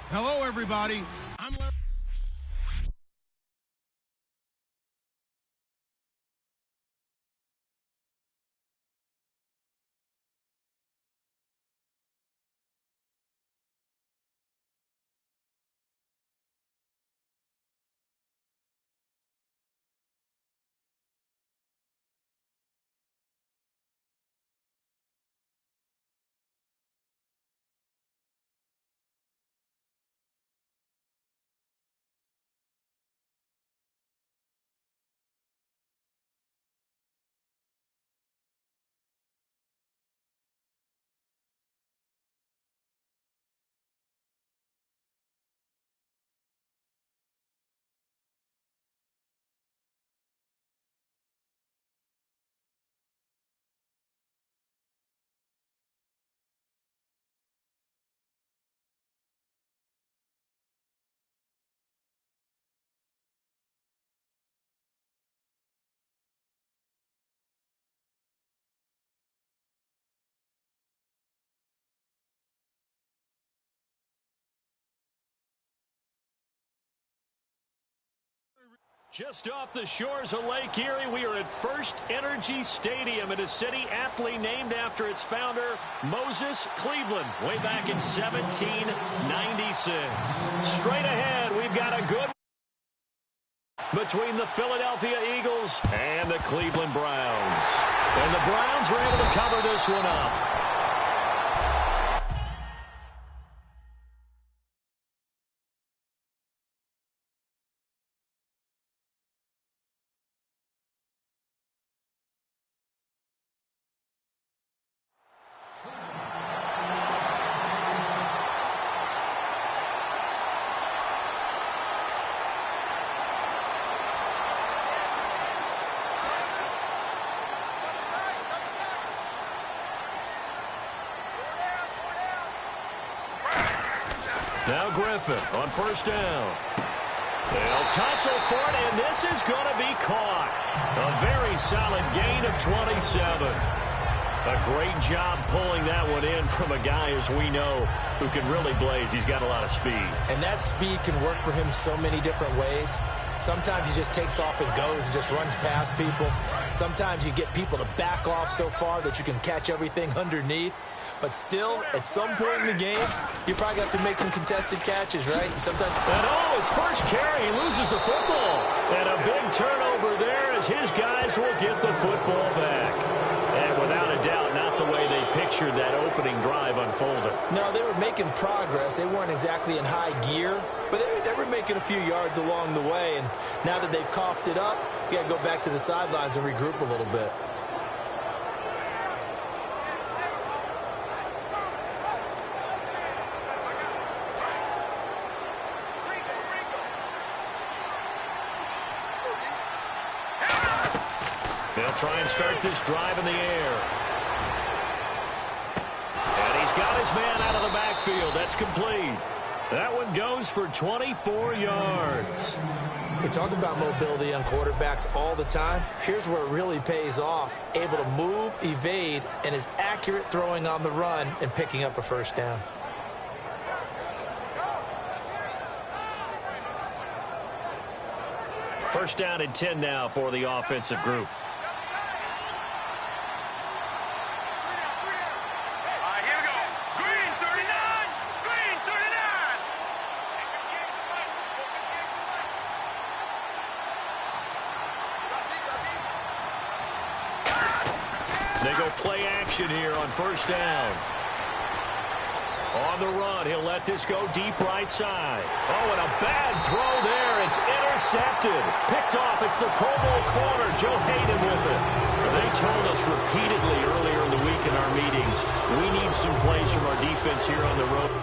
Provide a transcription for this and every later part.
Hello, everybody. I'm Larry. Just off the shores of Lake Erie, we are at First Energy Stadium in a city aptly named after its founder, Moses Cleveland, way back in 1796. Straight ahead, we've got a good between the Philadelphia Eagles and the Cleveland Browns. And the Browns are able to cover this one up. Now Griffin on first down. They'll tussle for it, and this is going to be caught. A very solid gain of 27. A great job pulling that one in from a guy, as we know, who can really blaze. He's got a lot of speed. And that speed can work for him so many different ways. Sometimes he just takes off and goes and just runs past people. Sometimes you get people to back off so far that you can catch everything underneath. But still, at some point in the game, you probably have to make some contested catches, right? Sometimes. And his first carry, he loses the football. And a big turnover there as his guys will get the football back. And without a doubt, not the way they pictured that opening drive unfolded. No, they were making progress. They weren't exactly in high gear, but they were making a few yards along the way. And now that they've coughed it up, you got to go back to the sidelines and regroup a little bit. They'll try and start this drive in the air. And he's got his man out of the backfield. That's complete. That one goes for 24 yards. We talk about mobility on quarterbacks all the time. Here's where it really pays off. Able to move, evade, and is accurate throwing on the run and picking up a first down. First down and 10 now for the offensive group. They go play action here on first down. On the run, he'll let this go deep right side. Oh, and a bad throw there. It's intercepted. Picked off. It's the Pro Bowl corner, Joe Hayden with it. They told us repeatedly earlier in the week in our meetings, we need some plays from our defense here on the road.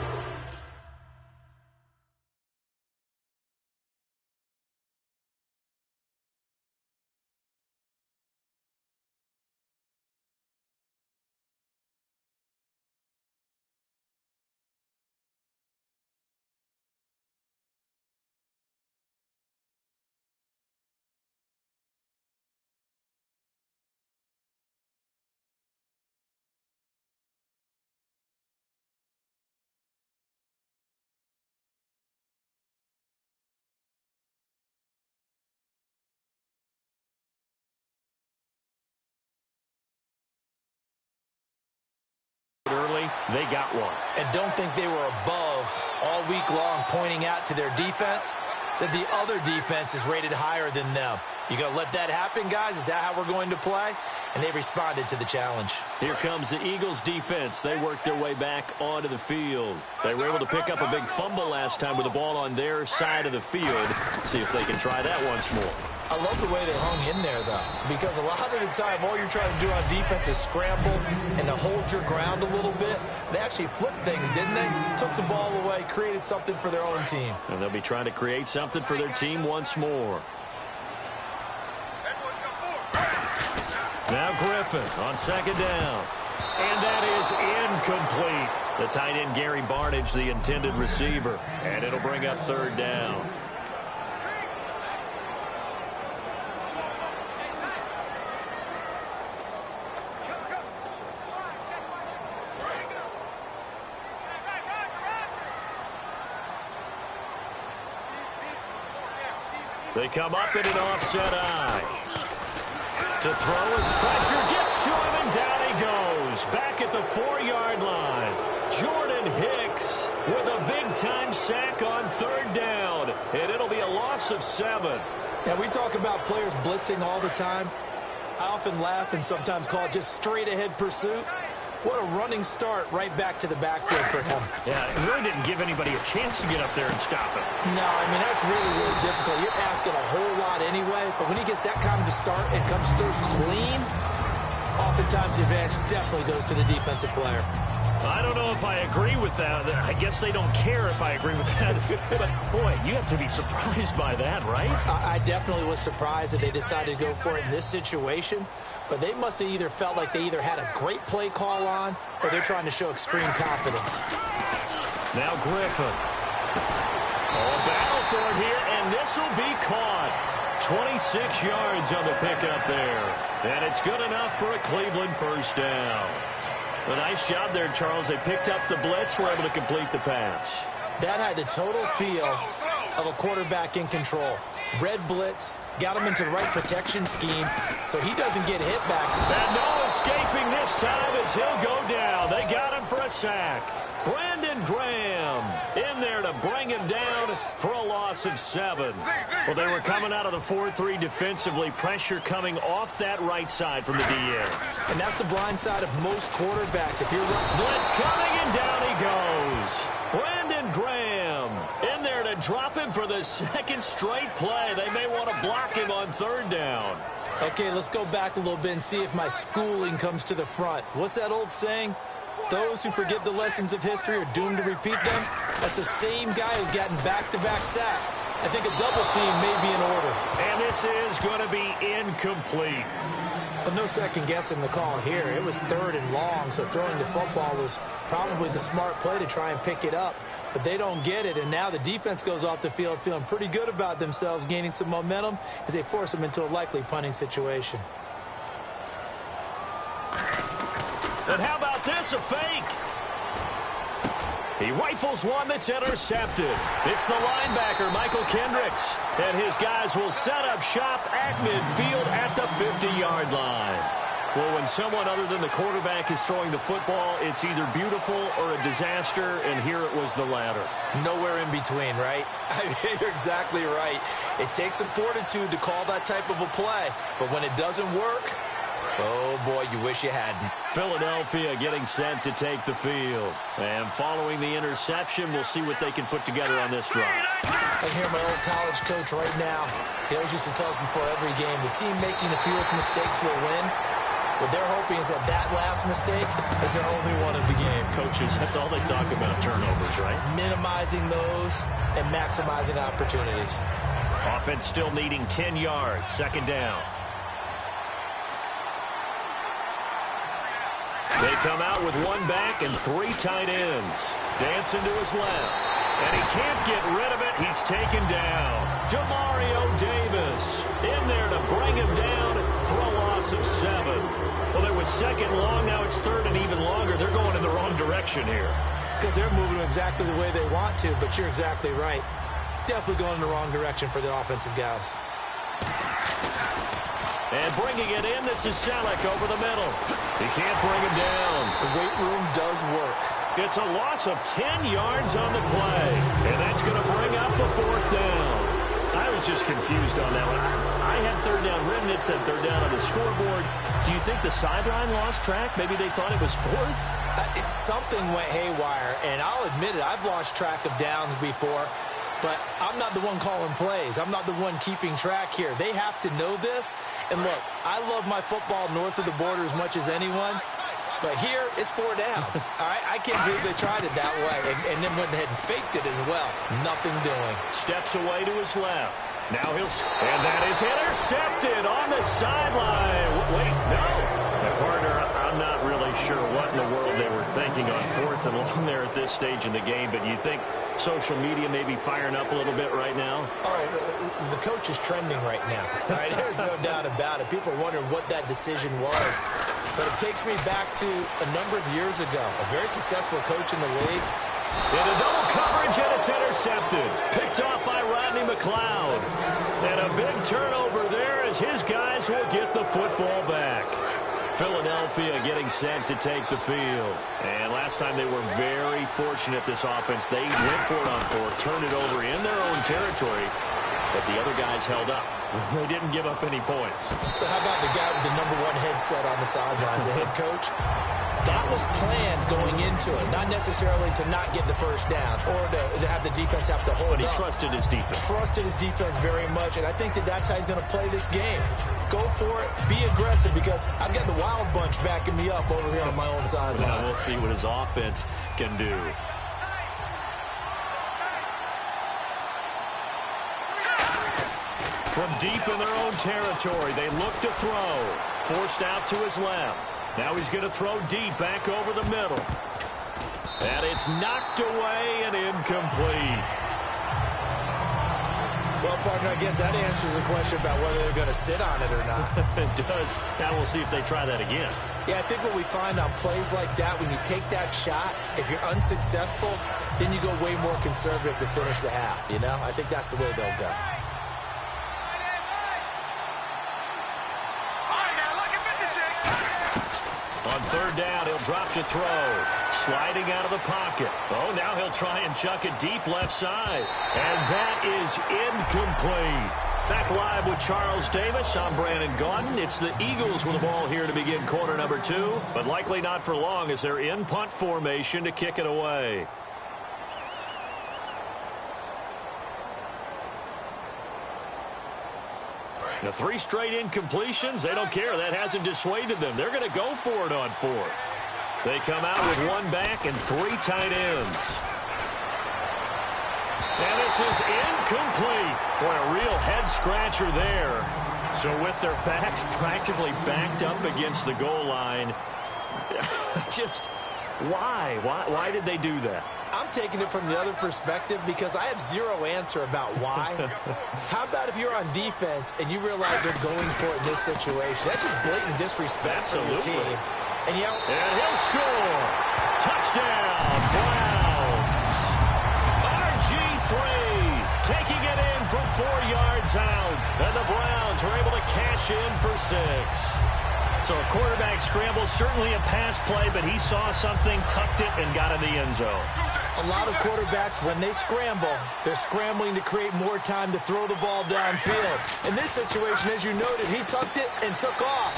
Defensively, they got one. And don't think they were above all week long pointing out to their defense that the other defense is rated higher than them. You going to let that happen, guys? Is that how we're going to play? And they responded to the challenge. Here comes the Eagles defense. They worked their way back onto the field. They were able to pick up a big fumble last time with the ball on their side of the field. See if they can try that once more. I love the way they hung in there, though, because a lot of the time all you're trying to do on defense is scramble and to hold your ground a little bit. They actually flipped things, didn't they? Took the ball away, created something for their own team. And they'll be trying to create something for their team once more. Now Griffin on second down. And that is incomplete. The tight end, Gary Barnidge, the intended receiver. And it'll bring up third down. They come up in an offset eye. To throw his pressure, gets to him, and down he goes. Back at the 4-yard line. Jordan Hicks with a big-time sack on third down. And it'll be a loss of 7. Now, we talk about players blitzing all the time. I often laugh and sometimes call it just straight-ahead pursuit. What a running start right back to the backfield for him. Yeah, it really didn't give anybody a chance to get up there and stop him. No, I mean, that's really, really difficult. You're asking a whole lot anyway, but when he gets that kind of a start and comes through clean, oftentimes the advantage definitely goes to the defensive player. I don't know if I agree with that. I guess they don't care if I agree with that. But, boy, you have to be surprised by that, right? I definitely was surprised that they decided to go for it in this situation. But they must have either felt like they either had a great play call on or they're trying to show extreme confidence. Now Griffin. Oh, a battle for it here, and this will be caught. 26 yards on the pickup there. And it's good enough for a Cleveland first down. A nice job there, Charles. They picked up the blitz, were able to complete the pass. That had the total feel of a quarterback in control. Red blitz, got him into the right protection scheme, so he doesn't get hit back. And no escaping this time as he'll go down. They got him for a sack. Brandon Graham in there to bring him down for a loss of 7. Well, they were coming out of the 4-3 defensively. Pressure coming off that right side from the DN. And that's the blind side of most quarterbacks. If you're blitz coming, and down he goes. Brandon Graham in there to drop him for the second straight play. They may want to block him on third down. Okay, let's go back a little bit and see if my schooling comes to the front. What's that old saying? Those who forget the lessons of history are doomed to repeat them. That's the same guy who's gotten back-to-back sacks. I think a double team may be in order. And this is going to be incomplete. But no second guessing the call here. It was third and long, so throwing the football was probably the smart play to try and pick it up. But they don't get it, and now the defense goes off the field feeling pretty good about themselves, gaining some momentum as they force them into a likely punting situation. And how about this, a fake? He rifles one that's intercepted. It's the linebacker, Michael Kendricks. And his guys will set up shop at midfield at the 50-yard line. Well, when someone other than the quarterback is throwing the football, it's either beautiful or a disaster, and here it was the latter. Nowhere in between, right? I mean, you're exactly right. It takes some fortitude to call that type of a play, but when it doesn't work, oh, boy, you wish you hadn't. Philadelphia getting set to take the field. And following the interception, we'll see what they can put together on this drive. I hear my old college coach right now. He always used to tell us before every game, the team making the fewest mistakes will win. What they're hoping is that that last mistake is their only one of the game. Coaches, that's all they talk about, turnovers, right? Minimizing those and maximizing opportunities. Offense still needing 10 yards, second down. They come out with one back and 3 tight ends. Dancing to his left. And he can't get rid of it. He's taken down. Demario Davis in there to bring him down for a loss of 7. Well, it was second long. Now it's third and even longer. They're going in the wrong direction here. Because they're moving exactly the way they want to, but you're exactly right. Definitely going in the wrong direction for the offensive guys. And bringing it in, this is Selleck over the middle. He can't bring him down. The weight room does nice work. It's a loss of 10 yards on the play, and that's going to bring up a 4th down. I was just confused on that one. I had 3rd down written. It said 3rd down on the scoreboard. Do you think the sideline lost track? Maybe they thought it was 4th? Something went haywire, and I'll admit it, I've lost track of downs before, but I'm not the one calling plays. I'm not the one keeping track here. They have to know this. And look, I love my football north of the border as much as anyone, but here it's 4 downs. All right, I can't believe they tried it that way and then went ahead and faked it as well. Nothing doing. Steps away to his left. Now and that is intercepted on the sideline. Wait, no. My partner, I'm not really sure what in the world they were thinking on 4th and long there at this stage in the game, but you think social media may be firing up a little bit right now? Oh, the coach is trending right now. All right, there's no doubt about it. People are wondering what that decision was. But it takes me back to a number of years ago. A very successful coach in the league. Into double coverage, and it's intercepted. Picked off by Rodney McLeod. And a big turnover there as his guys will get the football back. Philadelphia getting set to take the field. And last time they were very fortunate, this offense. They went for it on 4th, turned it over in their own territory. But the other guys held up. They didn't give up any points. So how about the guy with the #1 headset on the sidelines, the head coach? That was planned going into it, not necessarily to not get the 1st down or to have the defense have to hold up. But he up. trusted his defense. Trusted his defense very much, and I think that's how he's going to play this game. Go for it. Be aggressive, because I've got the wild bunch backing me up over here on my own sideline. Now we'll see what his offense can do. From deep in their own territory, they look to throw. Forced out to his left. Now he's going to throw deep back over the middle. And it's knocked away and incomplete. Well, partner, I guess that answers the question about whether they're going to sit on it or not. It does. Now we'll see if they try that again. Yeah, I think what we find on plays like that, when you take that shot, if you're unsuccessful, then you go way more conservative to finish the half, you know? I think that's the way they'll go. On 3rd down, he'll drop to throw. Sliding out of the pocket. Oh, now he'll try and chuck it deep left side. And that is incomplete. Back live with Charles Davis. I'm Brandon Gaudin. It's the Eagles with the ball here to begin quarter number 2. But likely not for long as they're in punt formation to kick it away. The 3 straight incompletions, they don't care. That hasn't dissuaded them. They're going to go for it on 4th. They come out with 1 back and 3 tight ends. And this is incomplete. Boy, a real head-scratcher there. So with their backs practically backed up against the goal line, just why? Why did they do that? I'm taking it from the other perspective because I have zero answer about why. How about if you're on defense and you realize they're going for it in this situation? That's just blatant disrespect for your team. And he'll score. Touchdown, Browns. RG3 taking it in from 4 yards out. And the Browns are able to cash in for 6. So a quarterback scramble, certainly a pass play, but he saw something, tucked it, and got in the end zone. A lot of quarterbacks, when they scramble, they're scrambling to create more time to throw the ball downfield. In this situation, as you noted, he tucked it and took off.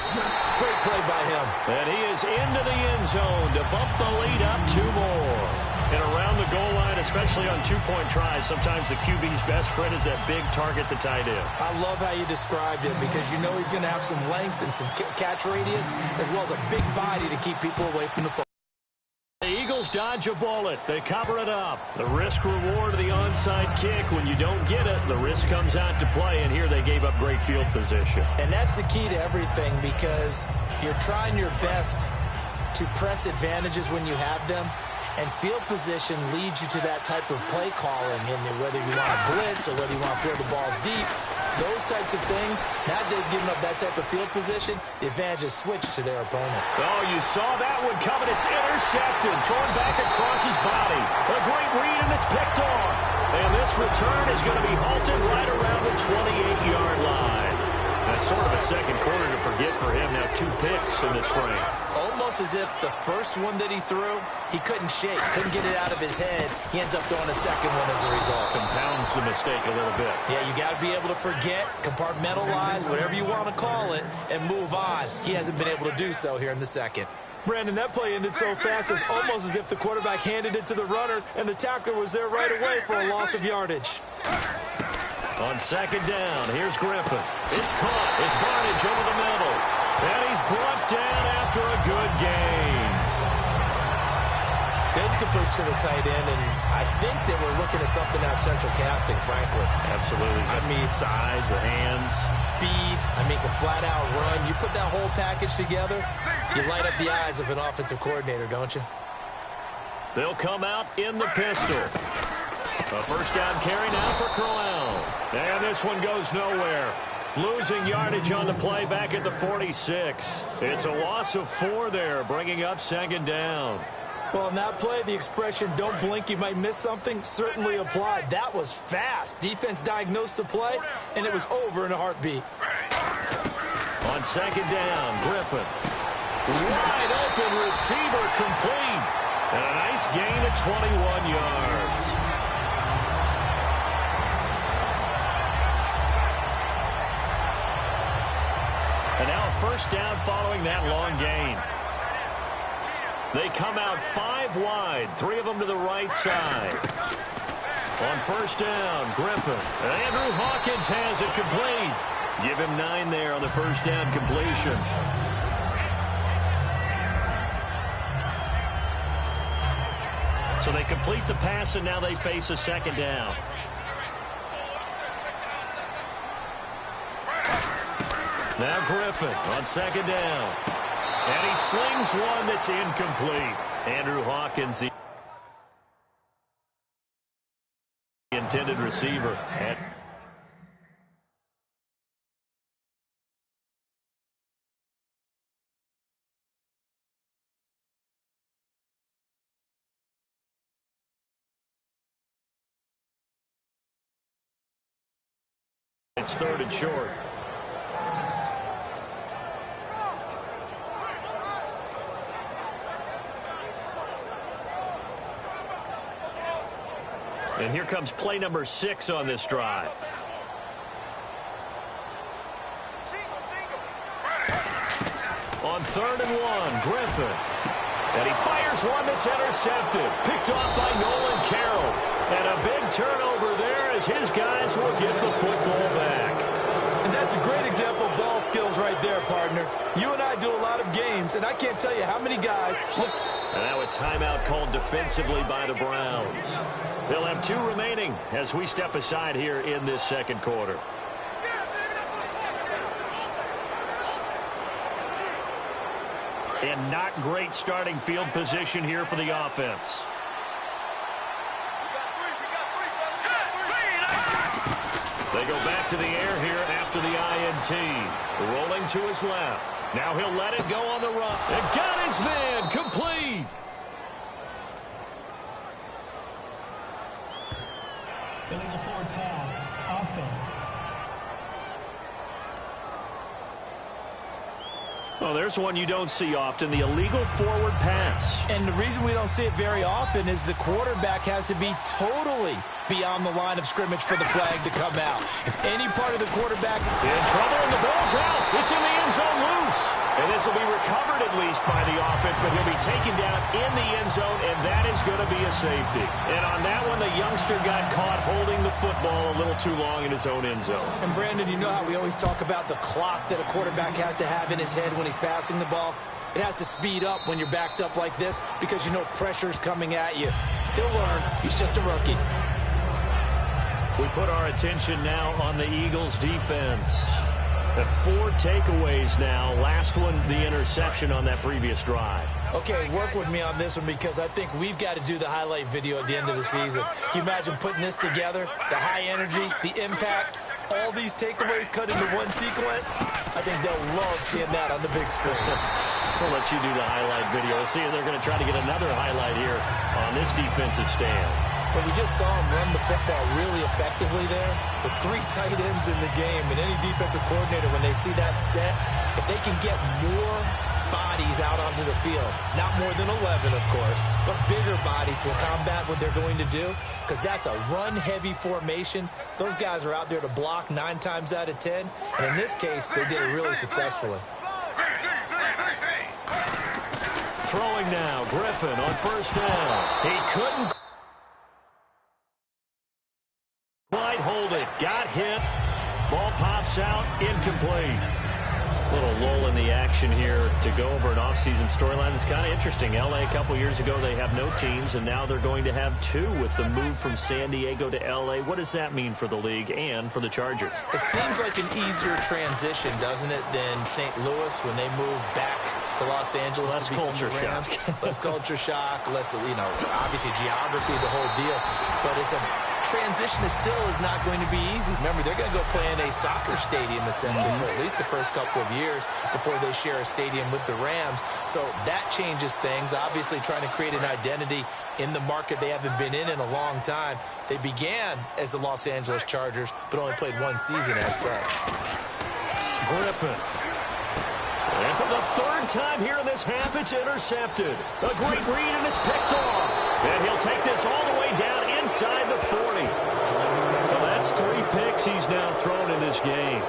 Great play by him. And he is into the end zone to bump the lead up 2 more. And around the goal line, especially on 2-point tries, sometimes the QB's best friend is that big target, the tight end. I love how you described it because you know he's going to have some length and some catch radius as well as a big body to keep people away from the football. The Eagles dodge a bullet. They cover it up. The risk-reward of the onside kick. When you don't get it, the risk comes out to play, and here they gave up great field position. And that's the key to everything because you're trying your best to press advantages when you have them. And field position leads you to that type of play calling, and whether you want to blitz or whether you want to throw the ball deep, those types of things, now they've given up that type of field position, the advantage is switched to their opponent. Oh, you saw that one coming. It's intercepted, thrown back across his body. A great read, and it's picked off. And this return is going to be halted right around the 28-yard line. That's sort of a second quarter to forget for him. Now 2 picks in this frame. Almost almost as if the first one that he threw, he couldn't shake, couldn't get it out of his head. He ends up throwing a second one as a result. Compounds the mistake a little bit. Yeah, you got to be able to forget, compartmentalize, whatever you want to call it, and move on. He hasn't been able to do so here in the second. Brandon, that play ended so fast, it's almost as if the quarterback handed it to the runner, and the tackler was there right away for a loss of yardage. On second down, here's Griffin. It's caught. It's Barnage over the middle. And he's brought down after a good gain. There's a good push to the tight end, and I think that we're looking at something out central casting, frankly. Absolutely. I mean, size, the hands. Speed. I mean, can flat out run. You put that whole package together, you light up the eyes of an offensive coordinator, don't you? They'll come out in the pistol. A first down carry now for Crowell. And this one goes nowhere. Losing yardage on the play back at the 46. It's a loss of 4 there, bringing up second down. Well, in that play, the expression, don't blink, you might miss something, certainly applied. That was fast. Defense diagnosed the play, and it was over in a heartbeat. On second down, Griffin. Wide open receiver complete. And a nice gain of 21 yards. And now a first down following that long gain. They come out 5 wide, 3 of them to the right side. On first down, Griffin. Andrew Hawkins has it complete. Give him 9 there on the first down completion. So they complete the pass, and now they face a second down. Now Griffin on second down. And he slings one that's incomplete. Andrew Hawkins, the intended receiver. It's 3rd and short. And here comes play number 6 on this drive. On 3rd and 1, Griffin. And he fires one that's intercepted. Picked off by Nolan Carroll. And a big turnover there as his guys will get the football back. And that's a great example of ball skills right there, partner. You and I do a lot of games, and I can't tell you how many guys look. And now a timeout called defensively by the Browns. They'll have 2 remaining as we step aside here in this second quarter. And not great starting field position here for the offense. They go back to the air here after the INT. Rolling to his left. Now he'll let it go on the run. And got his man complete. Illegal forward pass. Offense. Oh, there's one you don't see often, the illegal forward pass. And the reason we don't see it very often is the quarterback has to be totally beyond the line of scrimmage for the flag to come out. If any part of the quarterback in trouble and the ball's out, it's in the end zone loose. And this will be recovered at least by the offense, but he'll be taken down in the end zone, and that is going to be a safety. And on that one, the youngster got caught holding the football a little too long in his own end zone. And Brandon, you know how we always talk about the clock that a quarterback has to have in his head when he's passing the ball? It has to speed up when you're backed up like this because you know pressure's coming at you. He'll learn. He's just a rookie. We put our attention now on the Eagles' defense. 4 takeaways now. Last one, the interception on that previous drive. Okay, work with me on this one because I think we've got to do the highlight video at the end of the season. Can you imagine putting this together? The high energy, the impact, all these takeaways cut into one sequence? I think they'll love seeing that on the big screen. We'll let you do the highlight video. We'll see if they're going to try to get another highlight here on this defensive stand. But we just saw him run the football really effectively there with 3 tight ends in the game. And any defensive coordinator, when they see that set, if they can get more bodies out onto the field. Not more than 11, of course, but bigger bodies to combat what they're going to do, because that's a run-heavy formation. Those guys are out there to block 9 times out of 10, and in this case, they did it really successfully. Throwing now, Griffin on first down. He couldn't quite hold it. Got hit. Ball pops out, incomplete. Little lull in the action here to go over an offseason storyline. It's kind of interesting. L.A. a couple years ago, they have no teams, and now they're going to have 2 with the move from San Diego to L.A. What does that mean for the league and for the Chargers? It seems like an easier transition, doesn't it, than St. Louis when they moved back to Los Angeles. Less culture shock. Less culture shock, less, obviously geography, the whole deal. But it's a transition is not going to be easy. Remember, they're going to go play in a soccer stadium, essentially, for at least the first couple of years before they share a stadium with the Rams. So that changes things. Obviously, trying to create an identity in the market they haven't been in a long time. They began as the Los Angeles Chargers, but only played 1 season as such. Griffin. And for the 3rd time here in this half, it's intercepted. A great read, and it's picked off. And he'll take this all the way down inside the 40. Well, that's 3 picks he's now thrown in this game.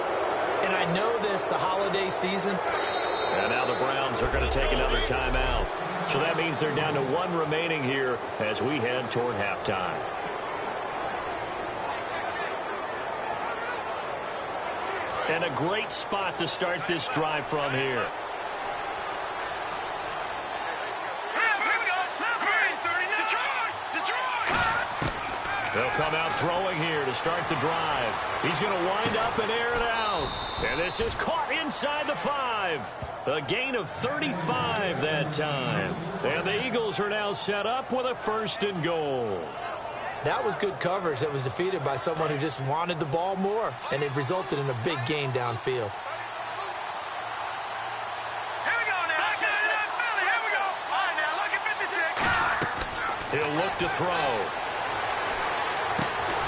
And I know this, the holiday season. And now the Browns are going to take another timeout. So that means they're down to 1 remaining here as we head toward halftime. And a great spot to start this drive from here. They'll come out throwing here to start the drive. He's going to wind up and air it out. And this is caught inside the 5. A gain of 35 that time. And the Eagles are now set up with a 1st and goal. That was good coverage that was defeated by someone who just wanted the ball more, and it resulted in a big gain downfield. Here we go now. Here we go. All right, now look at 56. He'll look to throw.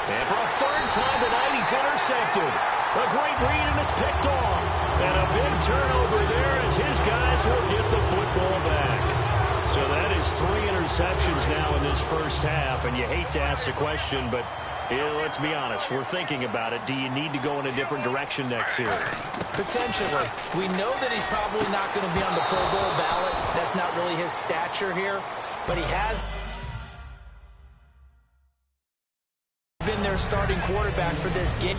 And for a 3rd time tonight, he's intercepted. A great read, and it's picked off. And a big turnover there as his guys will get the football back. So that is 3 interceptions now in this first half, and you hate to ask the question, but let's be honest, we're thinking about it. Do you need to go in a different direction next series? Potentially. We know that he's probably not going to be on the Pro Bowl ballot. That's not really his stature here, but he has been their starting quarterback for this game.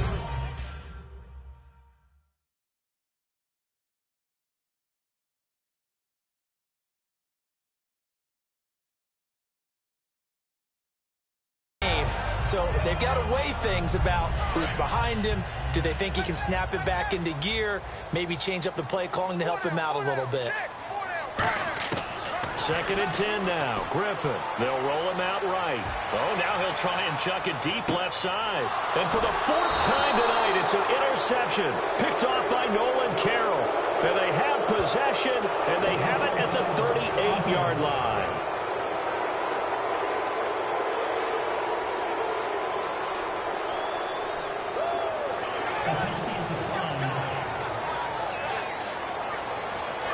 So they've got to weigh things about who's behind him. Do they think he can snap it back into gear? Maybe change up the play calling to help him out a little bit. 2nd and 10 now. Griffin. They'll roll him out right. Oh, now he'll try and chuck it deep left side. And for the 4th time tonight, it's an interception. Picked off by Nolan Carroll. And they have possession, and they have it at the 38-yard line.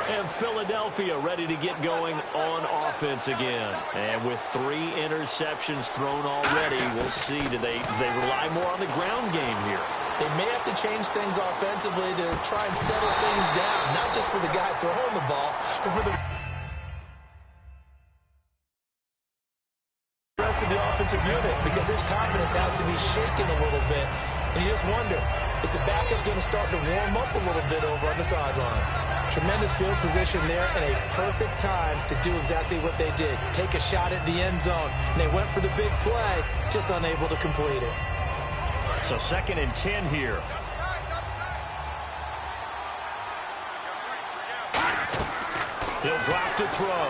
And Philadelphia ready to get going on offense again. And with 3 interceptions thrown already, we'll see. Do they rely more on the ground game here? They may have to change things offensively to try and settle things down, not just for the guy throwing the ball, but for the rest of the offensive unit, because his confidence has to be shaken a little bit. And you just wonder, is the backup going to start to warm up a little bit over on the sideline? Tremendous field position there and a perfect time to do exactly what they did. Take a shot at the end zone. And they went for the big play, just unable to complete it. So 2nd and 10 here. He'll drop to throw.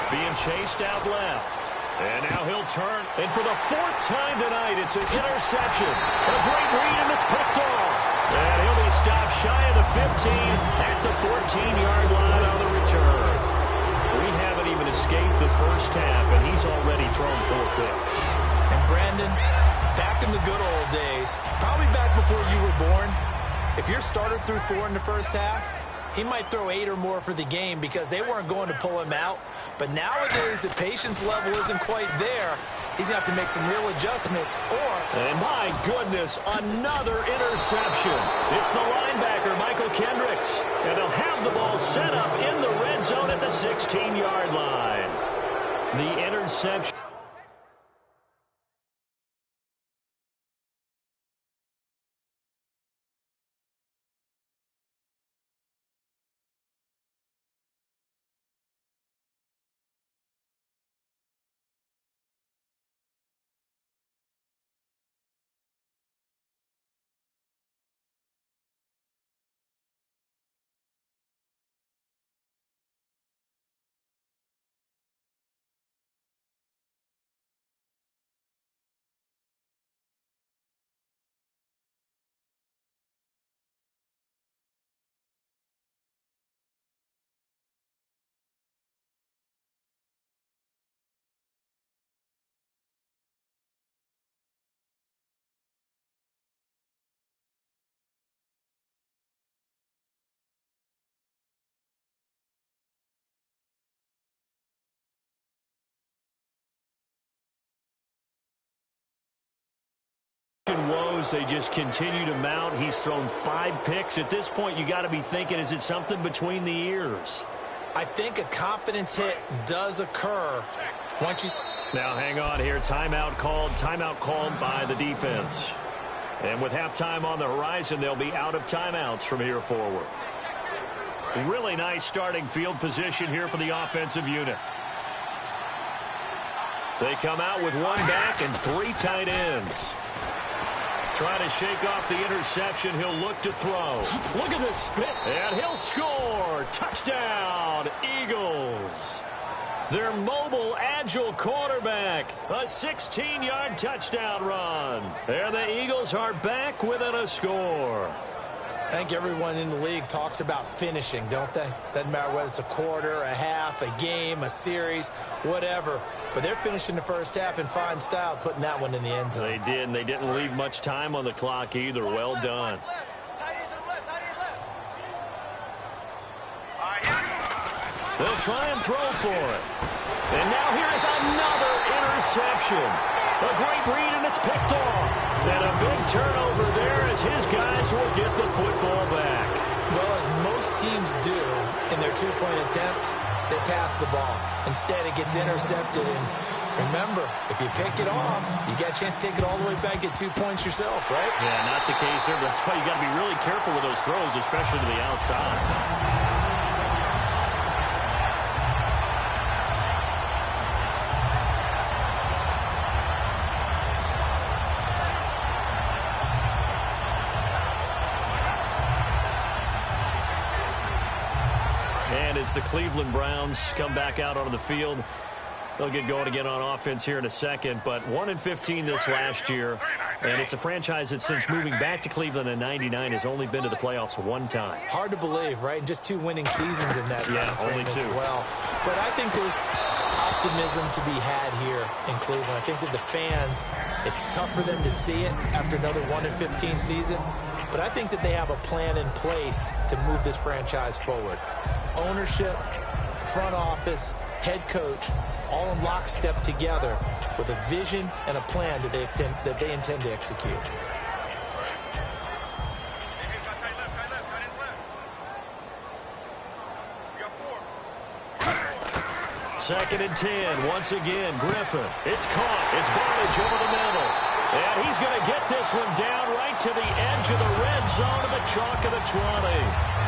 Being chased out left. And now he'll turn. And for the 4th time tonight, it's an interception. A great read, and it's picked off. And he'll be stopped shy of the 15 at the 14-yard line on the return. We haven't even escaped the first half, and he's already thrown 4 picks. And Brandon, back in the good old days, probably back before you were born, if your starter threw 4 in the first half, he might throw 8 or more for the game because they weren't going to pull him out. But nowadays, the patience level isn't quite there. He's going to have to make some real adjustments. And my goodness, another interception. It's the linebacker, Michael Kendricks. And they'll have the ball set up in the red zone at the 16-yard line. The interception. Woes, they just continue to mount. He's thrown 5 picks. At this point, you got to be thinking, is it something between the ears? I think a confidence hit does occur once you... Now, hang on here. Timeout called by the defense. And with halftime on the horizon, they'll be out of timeouts from here forward. Really nice starting field position here for the offensive unit. They come out with 1 back and 3 tight ends. Trying to shake off the interception. He'll look to throw. Look at this spin. And he'll score. Touchdown, Eagles. Their mobile, agile quarterback. A 16-yard touchdown run. And the Eagles are back within a score. I think everyone in the league talks about finishing, don't they? Doesn't matter whether it's a quarter, a half, a game, a series, whatever. But they're finishing the first half in fine style, putting that one in the end zone. They did, and they didn't leave much time on the clock either. Well done. They'll try and throw for it. And now here is another interception. A great read, and it's picked off. And a big turnover there as his guys will get the football back. Well, as most teams do in their 2-point attempt, they pass the ball. Instead, it gets intercepted. And remember, if you pick it off, you got a chance to take it all the way back, get 2 points yourself, right? Yeah, not the case there. That's why you got to be really careful with those throws, especially to the outside. As the Cleveland Browns come back out onto the field, they'll get going again on offense here in a second. But 1-15 this last year, and it's a franchise that since moving back to Cleveland in '99 has only been to the playoffs 1 time. Hard to believe, right? And just 2 winning seasons in that time frame only 2 as well. But I think there's optimism to be had here in Cleveland. I think that the fans, it's tough for them to see it after another 1-15 season. But I think that they have a plan in place to move this franchise forward. Ownership, front office, head coach, all in lockstep together with a vision and a plan that they intend to execute. Second and 10. Once again, Griffin. It's caught. It's Barnage over the middle. And he's going to get this one down right to the edge of the red zone of the chalk of the 20.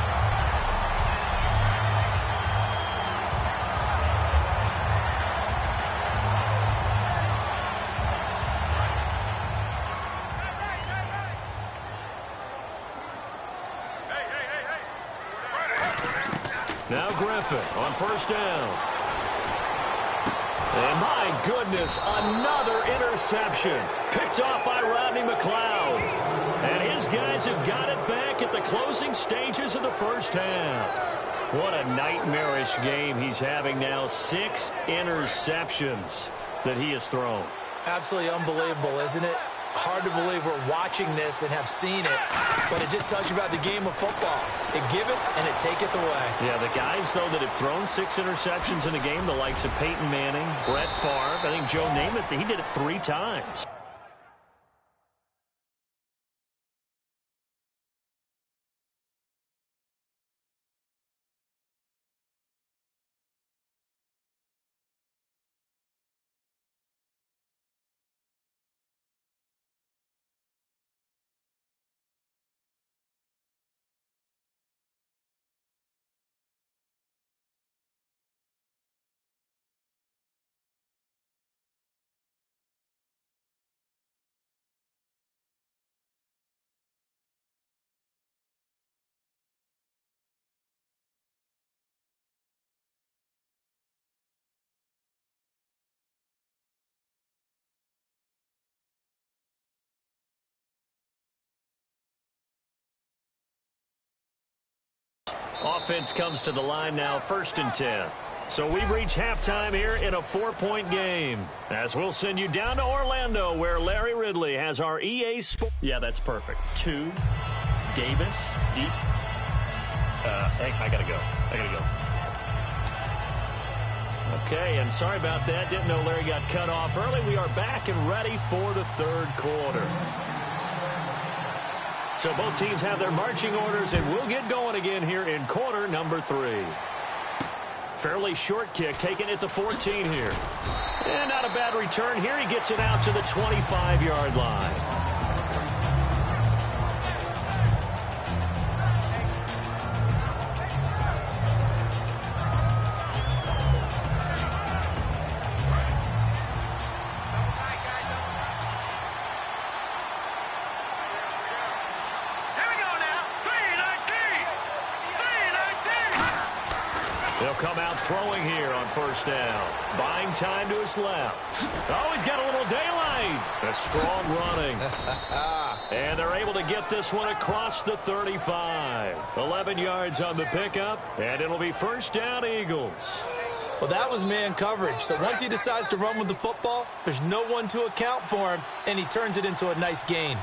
Now Griffin on first down. And my goodness, another interception. Picked off by Rodney McLeod. And his guys have got it back at the closing stages of the first half. What a nightmarish game he's having now. 6 interceptions that he has thrown. Absolutely unbelievable, isn't it? Hard to believe we're watching this and have seen it, but it just tells you about the game of football. It giveth and it taketh away. Yeah, the guys, though, that have thrown 6 interceptions in a game, the likes of Peyton Manning, Brett Favre, I think Joe Namath, he did it 3 times. Offense comes to the line now, 1st and 10. So we've reached halftime here in a 4-point game. As we'll send you down to Orlando, where Larry Ridley has our EA Sports. Yeah, that's perfect. 2, Davis, deep. Hey, I gotta go. Okay, and sorry about that. Didn't know Larry got cut off early. We are back and ready for the 3rd quarter. So both teams have their marching orders, and we'll get going again here in quarter number 3. Fairly short kick, taken at the 14 here. And not a bad return here. He gets it out to the 25-yard line. They'll come out throwing here on 1st down. Buying time to his left. Oh, he's got a little daylight. That's strong running. And they're able to get this one across the 35. 11 yards on the pickup, and it'll be 1st down Eagles. Well, that was man coverage. So once he decides to run with the football, there's no one to account for him, and he turns it into a nice gain.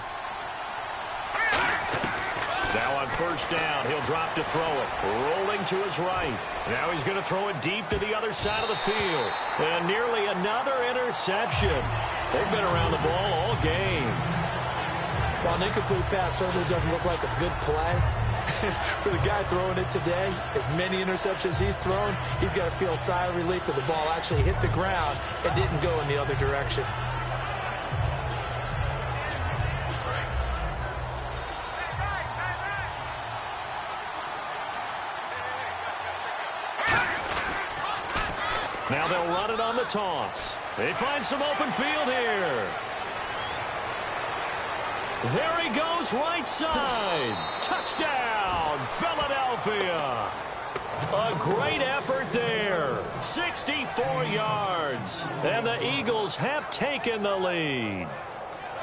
Now on 1st down, he'll drop to throw it. Rolling to his right. Now he's going to throw it deep to the other side of the field. And nearly another interception. They've been around the ball all game. While an incomplete pass certainly doesn't look like a good play, for the guy throwing it today, as many interceptions he's thrown, he's got to feel a sigh of relief that the ball actually hit the ground and didn't go in the other direction. Now they'll run it on the toss. They find some open field here. There he goes, right side. Touchdown, Philadelphia. A great effort there. 64 yards. And the Eagles have taken the lead.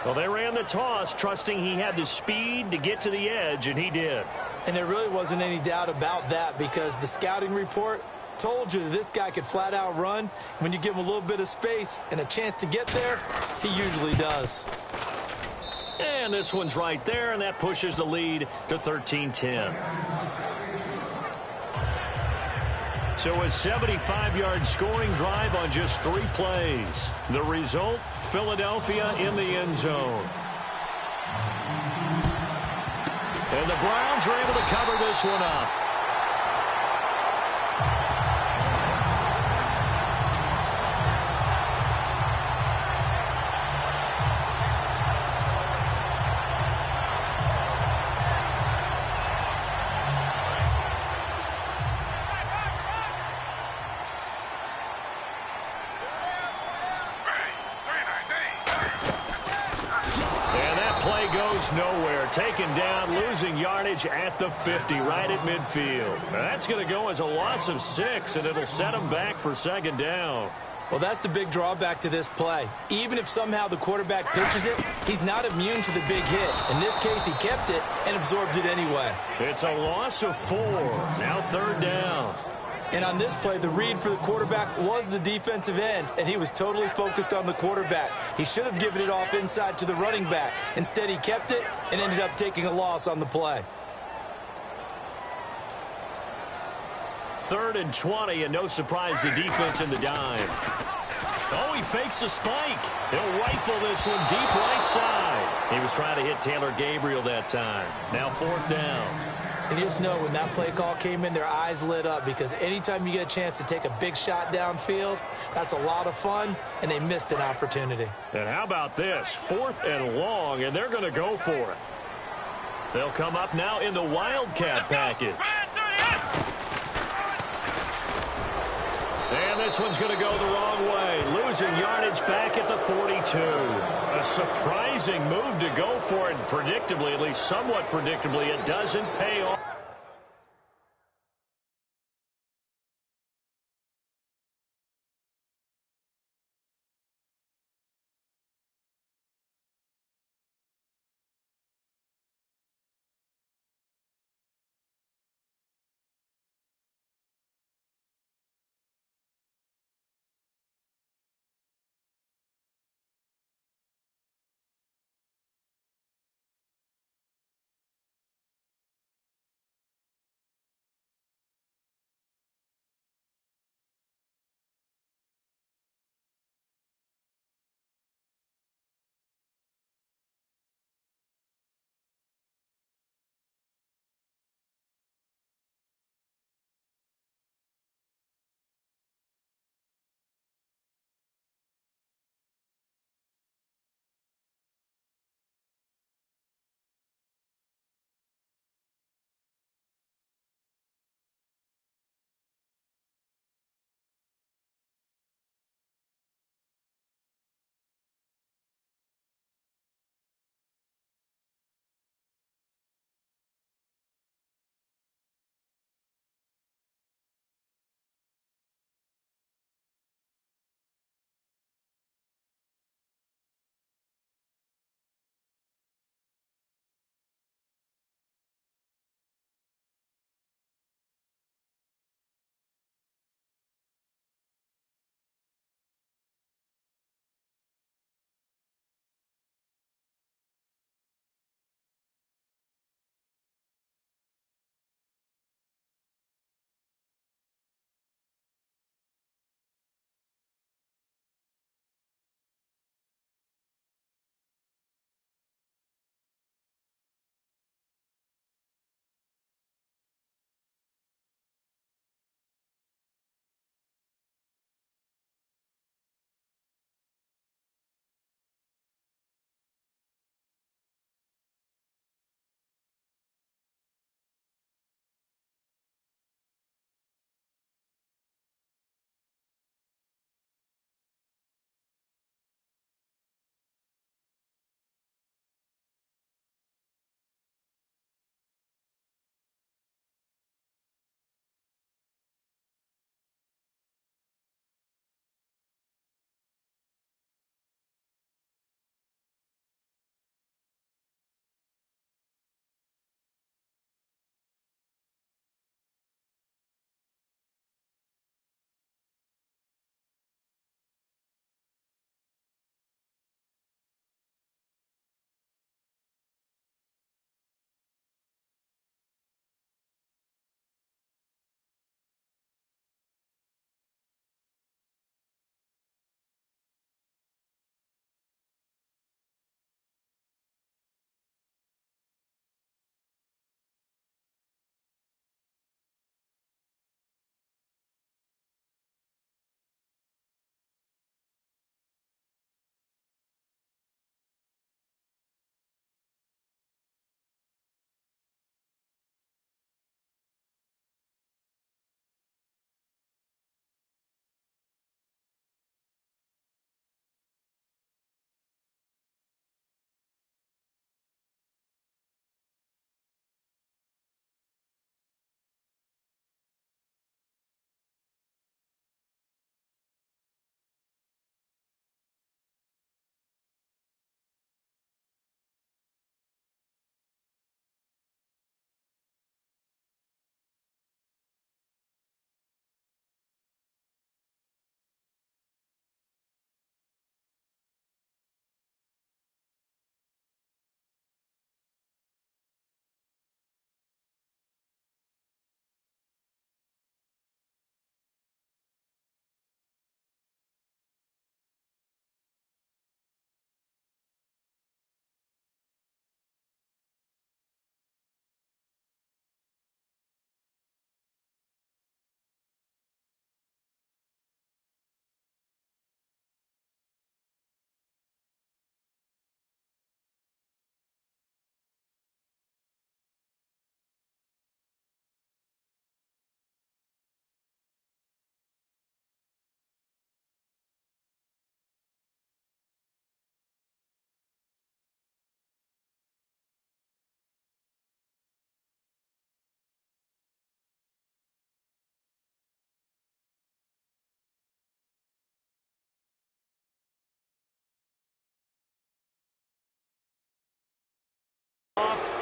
Well, they ran the toss, trusting he had the speed to get to the edge, and he did. And there really wasn't any doubt about that, because the scouting report told you that this guy could flat out run. When you give him a little bit of space and a chance to get there, he usually does. And this one's right there, and that pushes the lead to 13-10. So a 75-yard scoring drive on just 3 plays. The result, Philadelphia in the end zone. And the Browns are able to cover this one up. Nowhere, taken down, losing yardage at the 50, right at midfield. That's going to go as a loss of 6, and it'll set them back for 2nd down. Well, that's the big drawback to this play. Even if somehow the quarterback pitches it, he's not immune to the big hit. In this case, he kept it and absorbed it anyway. It's a loss of 4. Now 3rd down. And on this play, the read for the quarterback was the defensive end, and he was totally focused on the quarterback. He should have given it off inside to the running back. Instead, he kept it and ended up taking a loss on the play. 3rd and 20, and no surprise, the defense in the dime. Oh, he fakes a spike. He'll rifle this one deep right side. He was trying to hit Taylor Gabriel that time. Now 4th down. And you just know when that play call came in, their eyes lit up, because anytime you get a chance to take a big shot downfield, that's a lot of fun, and they missed an opportunity. And how about this? 4th and long, and they're going to go for it. They'll come up now in the Wildcat package. And this one's going to go the wrong way. Losing yardage back at the 42. A surprising move to go for it. Predictably, at least somewhat predictably, it doesn't pay off.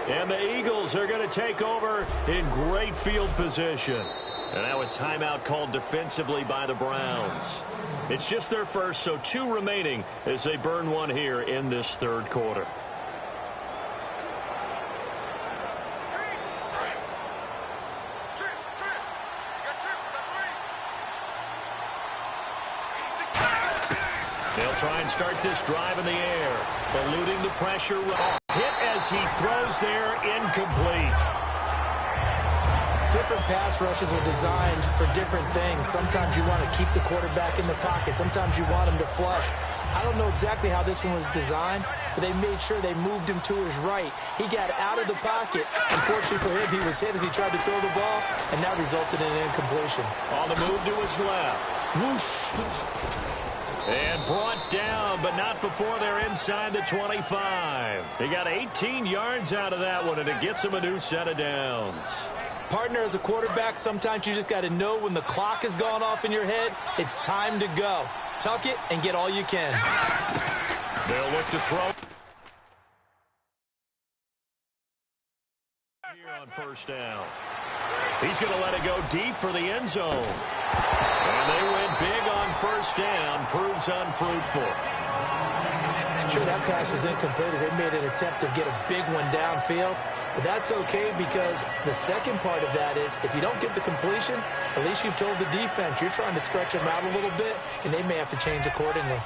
And the Eagles are going to take over in great field position. And now a timeout called defensively by the Browns. It's just their first, so 2 remaining as they burn one here in this third quarter. They'll try and start this drive in the air, eluding the pressure. Hit as he throws there, incomplete. Different pass rushes are designed for different things. Sometimes you want to keep the quarterback in the pocket. Sometimes you want him to flush. I don't know exactly how this one was designed, but they made sure they moved him to his right. He got out of the pocket. Unfortunately for him, he was hit as he tried to throw the ball, and that resulted in an incompletion. On the move to his left. Whoosh. And brought down, but not before they're inside the 25. He got 18 yards out of that one, and it gets him a new set of downs. Partner, as a quarterback, sometimes you just got to know when the clock has gone off in your head, it's time to go. Tuck it and get all you can. They'll look to throw. Here on first down. He's going to let it go deep for the end zone. And they went big on first down. Proves unfruitful. Sure, that pass was incomplete as they made an attempt to get a big one downfield. But that's okay because the second part of that is if you don't get the completion, at least you've told the defense you're trying to stretch them out a little bit, and they may have to change accordingly.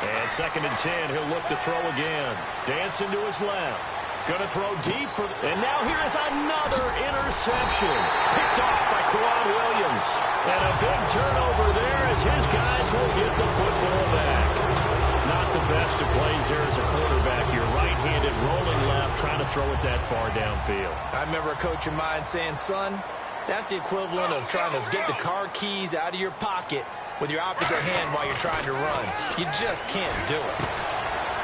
And 2nd and 10, he'll look to throw again. Dancing to his left. Going to throw deep for, and now here is another interception. Picked off by Kwan Williams. And a big turnover there as his guys will get the football back. Not the best of plays there as a quarterback. You're right-handed, rolling left, trying to throw it that far downfield. I remember a coach of mine saying, son, that's the equivalent of trying to get the car keys out of your pocket with your opposite hand while you're trying to run. You just can't do it.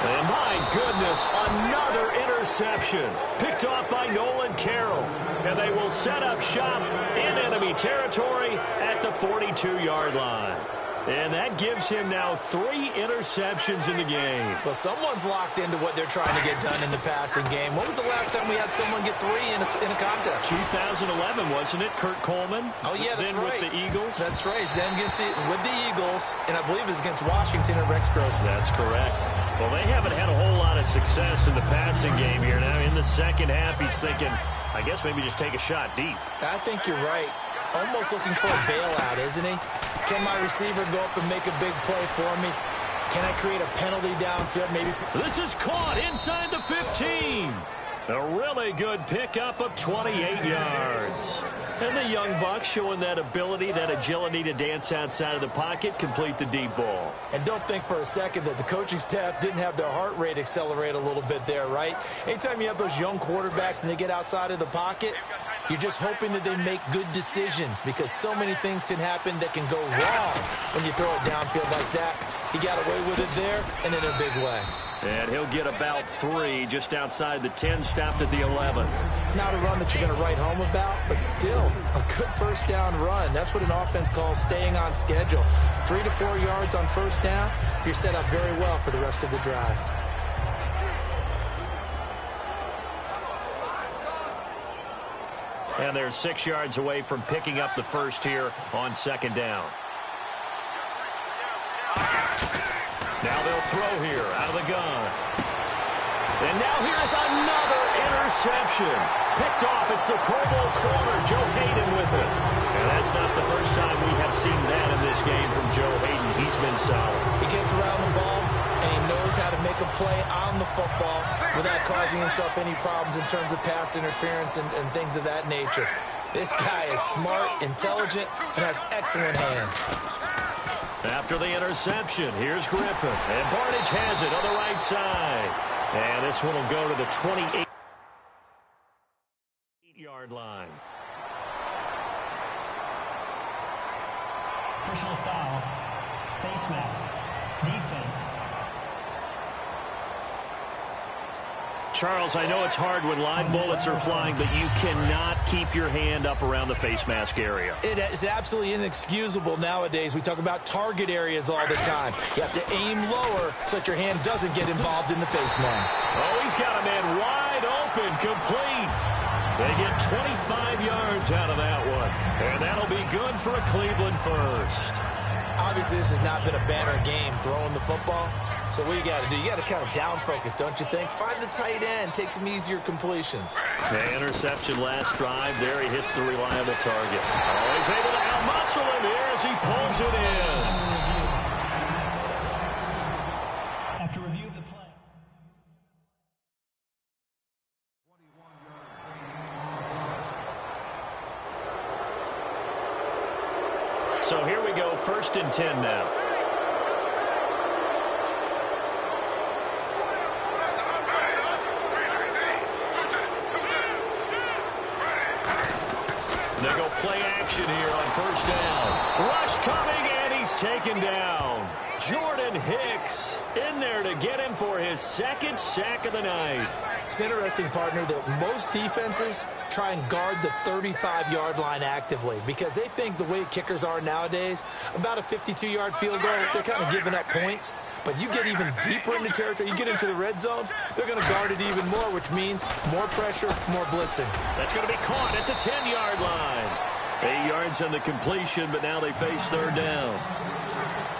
And my goodness, another interception. Picked off by Nolan Carroll. And they will set up shop in enemy territory at the 42-yard line. And that gives him now 3 interceptions in the game. Well, someone's locked into what they're trying to get done in the passing game. When was the last time we had someone get 3 in a contest? 2011, wasn't it? Kurt Coleman. Oh, yeah, that's then right. With the Eagles. That's right. It's then with the Eagles, and I believe it's against Washington and Rex Grossman. That's correct. Well, they haven't had a whole lot of success in the passing game here. Now, in the second half, he's thinking, I guess maybe just take a shot deep. I think you're right. Almost looking for a bailout, isn't he? Can my receiver go up and make a big play for me? Can I create a penalty downfield? Maybe. This is caught inside the 15. A really good pickup of 28 yards. And the young buck showing that ability, that agility to dance outside of the pocket, complete the deep ball. And don't think for a second that the coaching staff didn't have their heart rate accelerate a little bit there, right? Anytime you have those young quarterbacks and they get outside of the pocket, you're just hoping that they make good decisions because so many things can happen that can go wrong when you throw it downfield like that. He got away with it there and in a big way. And he'll get about 3 just outside the 10, stopped at the 11. Not a run that you're going to write home about, but still a good first down run. That's what an offense calls staying on schedule. 3 to 4 yards on first down, you're set up very well for the rest of the drive. And they're 6 yards away from picking up the first here on 2nd down. Now they'll throw here out of the gun. And now here's another interception. Picked off. It's the Pro Bowl corner, Joe Hayden with it. And that's not the first time we have seen that in this game from Joe Hayden. He's been solid. He gets around the ball, and he knows how to make a play on the football without causing himself any problems in terms of pass interference and things of that nature. This guy is smart, intelligent, and has excellent hands. After the interception, here's Griffin. And Barnage has it on the right side. And this one will go to the 28-yard line. Personal foul. Face mask. Defense. Charles, I know it's hard when live bullets are flying, but you cannot keep your hand up around the face mask area. It is absolutely inexcusable nowadays. We talk about target areas all the time. You have to aim lower so that your hand doesn't get involved in the face mask. Oh, he's got a man wide open, complete. They get 25 yards out of that one. And that'll be good for a Cleveland first. Obviously, this has not been a banner game throwing the football. So what you got to do, you got to kind of down focus, don't you think? Find the tight end, take some easier completions. The interception last drive. There he hits the reliable target. Oh, he's able to out-muscle him here as he pulls it in. After review of the play. So here we go, 1st and 10 now. They go play action here on 1st down. Rush coming, and he's taken down. Jordan Hicks in there to get him for his 2nd sack of the night. It's interesting, partner, that most defenses try and guard the 35-yard line actively because they think the way kickers are nowadays, about a 52-yard field goal, they're kind of giving up points. But you get even deeper into territory, you get into the red zone, they're going to guard it even more, which means more pressure, more blitzing. That's going to be caught at the 10-yard line. 8 yards on the completion, but now they face 3rd down.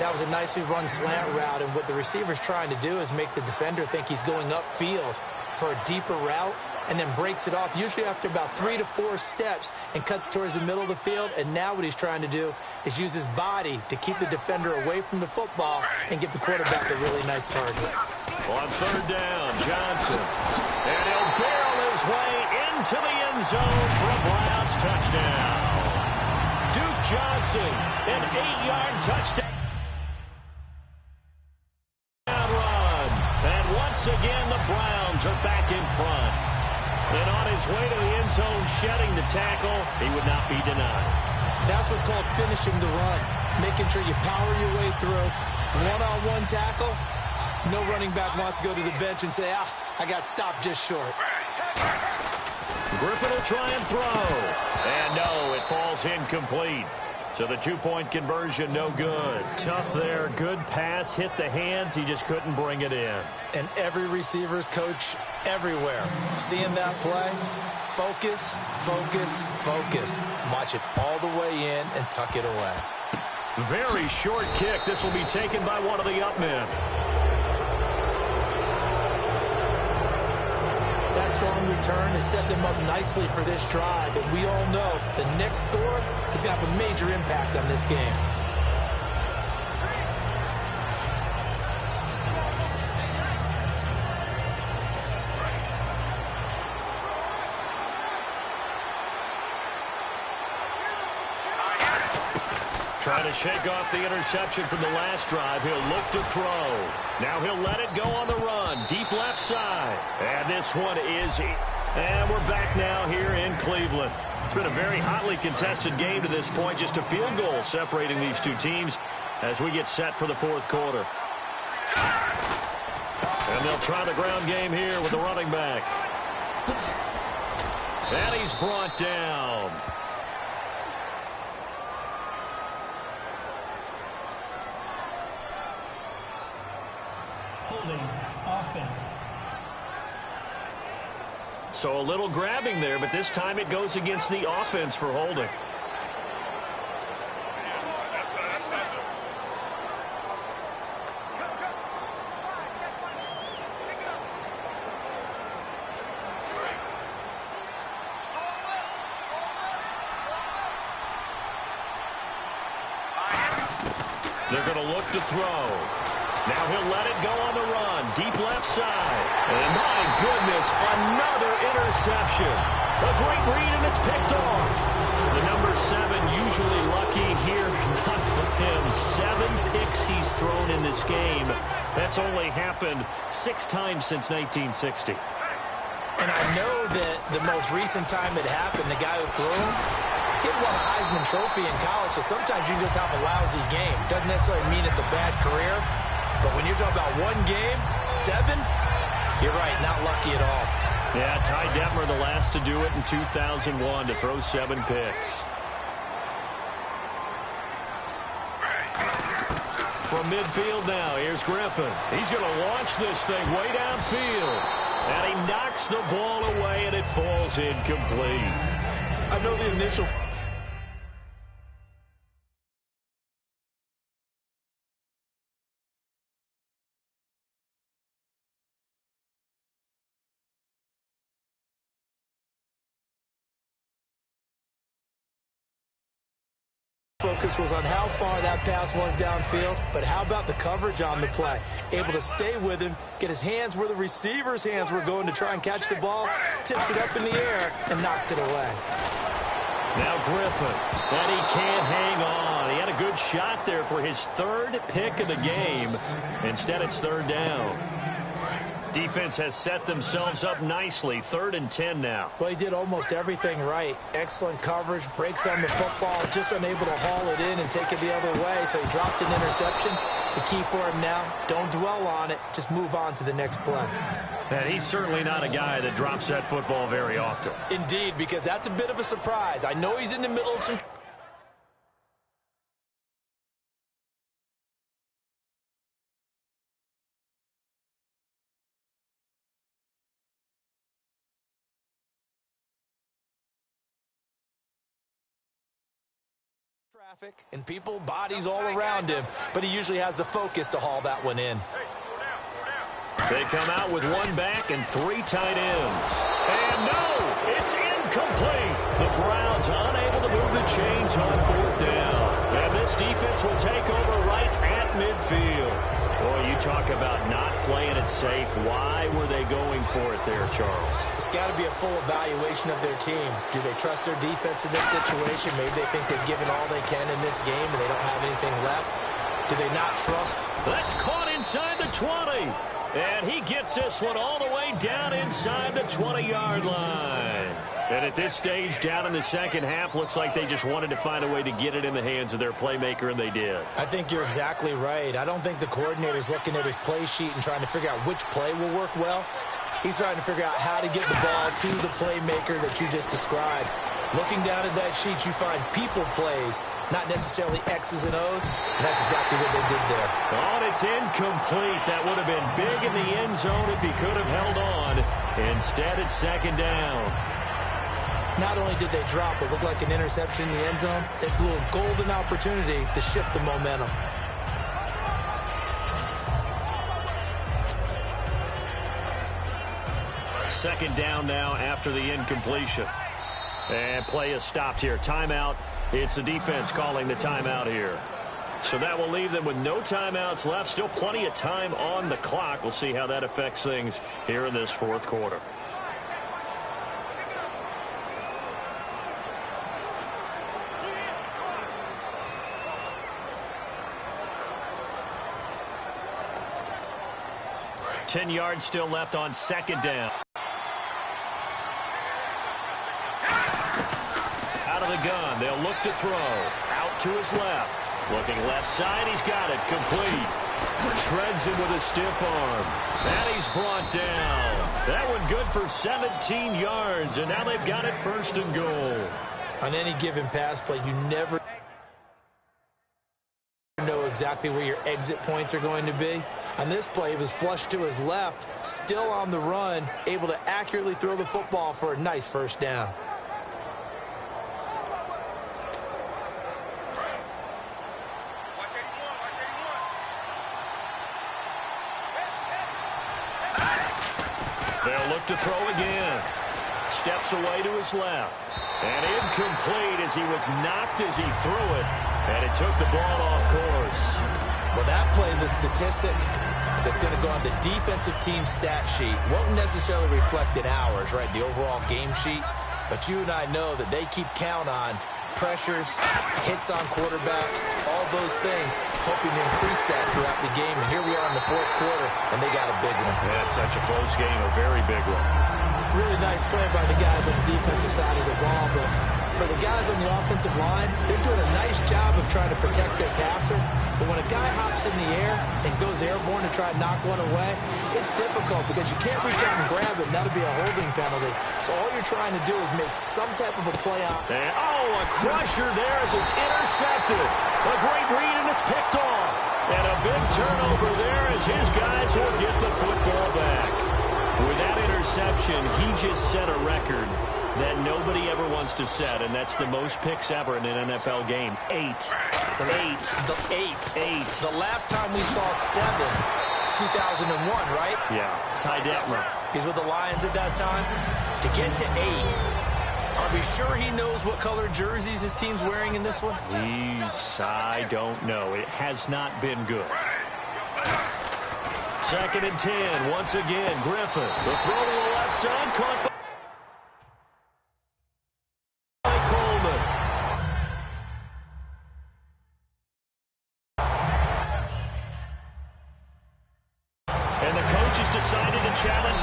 That was a nicely run slant route, and what the receiver's trying to do is make the defender think he's going upfield for a deeper route, and then breaks it off, usually after about 3 to 4 steps, and cuts towards the middle of the field. And now what he's trying to do is use his body to keep the defender away from the football and give the quarterback a really nice target. On 3rd down, Johnson. And he'll barrel his way into the end zone for a Browns touchdown. Duke Johnson, an 8-yard touchdown run. And once again, the Browns are back in front. And on his way to the end zone, shedding the tackle, he would not be denied. That's what's called finishing the run, making sure you power your way through. One-on-one tackle, no running back wants to go to the bench and say, I got stopped just short. Griffin will try and throw. And no, it falls incomplete. So the 2-point conversion, no good. Tough there, good pass, hit the hands, he just couldn't bring it in. And every receiver's coach everywhere, seeing that play, focus, focus, focus. Watch it all the way in and tuck it away. Very short kick. This will be taken by one of the up men. That strong return has set them up nicely for this drive, and we all know the next score is going to have a major impact on this game. Trying to shake off the interception from the last drive. He'll look to throw. Now he'll let it go on the run. Deep left side. And this one is... And we're back now here in Cleveland. It's been a very hotly contested game to this point. Just a field goal separating these two teams as we get set for the 4th quarter. And they'll try the ground game here with the running back. And he's brought down. Holding offense. So a little grabbing there, but this time it goes against the offense for holding. They're going to look to throw. Now he'll let it go on the run. Deep left side. And my goodness, another interception. A great read, and it's picked off. The number 7 usually lucky here. Not for him. 7 picks he's thrown in this game. That's only happened 6 times since 1960. And I know that the most recent time it happened, the guy who threw him, he won a Heisman Trophy in college, so sometimes you just have a lousy game. Doesn't necessarily mean it's a bad career. But when you're talking about one game, 7, You're right, not lucky at all. Yeah, Ty Detmer the last to do it in 2001 to throw 7 picks. From midfield now, here's Griffin. He's going to launch this thing way downfield. And he knocks the ball away, and it falls incomplete. I know the initial focus was on how far that pass was downfield, but how about the coverage on the play? Able to stay with him, get his hands where the receiver's hands were going to try and catch the ball, tips it up in the air, and knocks it away. Now Griffin, and he can't hang on. He had a good shot there for his 3rd pick of the game. Instead, it's 3rd down. Defense has set themselves up nicely. 3rd and 10 now. Well, he did almost everything right. Excellent coverage, breaks on the football, just unable to haul it in and take it the other way, so he dropped an interception. The key for him now, don't dwell on it, just move on to the next play. And he's certainly not a guy that drops that football very often. Indeed, because that's a bit of a surprise. I know he's in the middle of some traffic and people, bodies all around him, but he usually has the focus to haul that one in. They come out with 1 back and 3 tight ends. And no, it's incomplete. The Browns unable to move the chains on 4th down. And this defense will take over right at midfield. Boy, you talk about not playing it safe. Why were they going for it there, Charles? It's got to be a full evaluation of their team. Do they trust their defense in this situation? Maybe they think they've given all they can in this game and they don't have anything left. Do they not trust? That's caught inside the 20. And he gets this one all the way down inside the 20-yard line. And at this stage, down in the second half, looks like they just wanted to find a way to get it in the hands of their playmaker, and they did. I think you're exactly right. I don't think the coordinator's looking at his play sheet and trying to figure out which play will work well. He's trying to figure out how to get the ball to the playmaker that you just described. Looking down at that sheet, you find people plays, not necessarily X's and O's, and that's exactly what they did there. Oh, and it's incomplete. That would have been big in the end zone if he could have held on. Instead, it's 2nd down. Not only did they drop what looked like an interception in the end zone, they blew a golden opportunity to shift the momentum. Second down now after the incompletion. And play is stopped here. Timeout. It's the defense calling the timeout here. So that will leave them with no timeouts left. Still plenty of time on the clock. We'll see how that affects things here in this 4th quarter. Ten yards still left on 2nd down. Out of the gun, they'll look to throw. Out to his left. Looking left side, he's got it. Complete. Shreds him with a stiff arm. And he's brought down. That one good for 17 yards, and now they've got it 1st and goal. On any given pass play, you never know exactly where your exit points are going to be. On this play, he was flushed to his left, still on the run, able to accurately throw the football for a nice 1st down. They'll look to throw again. Steps away to his left. And incomplete as he was knocked as he threw it. And it took the ball off course. Well, that plays a statistic that's going to go on the defensive team stat sheet. Won't necessarily reflect in ours, right, the overall game sheet. But you and I know that they keep count on pressures, hits on quarterbacks, all those things, hoping to increase that throughout the game. And here we are in the 4th quarter, and they got a big one. Yeah, it's such a close game, a very big one. Really nice play by the guys on the defensive side of the ball, but For the guys on the offensive line, they're doing a nice job of trying to protect their passer. But when a guy hops in the air and goes airborne to try and knock one away, it's difficult because you can't reach out and grab it, and that'll be a holding penalty. So all you're trying to do is make some type of a play out. And, a crusher there as it's intercepted. A great read, and it's picked off. And a big turnover there as his guys will get the football back. With that interception, he just set a record that nobody ever wants to set, and that's the most picks ever in an NFL game. 8. The last time we saw 7, 2001, right? Yeah, Ty Detmer. He's with the Lions at that time. To get to 8, are we sure he knows what color jerseys his team's wearing in this one? I don't know. It has not been good. 2nd and 10. Once again, Griffith. The throw to the left side, caught by Coleman. And the coach has decided to challenge.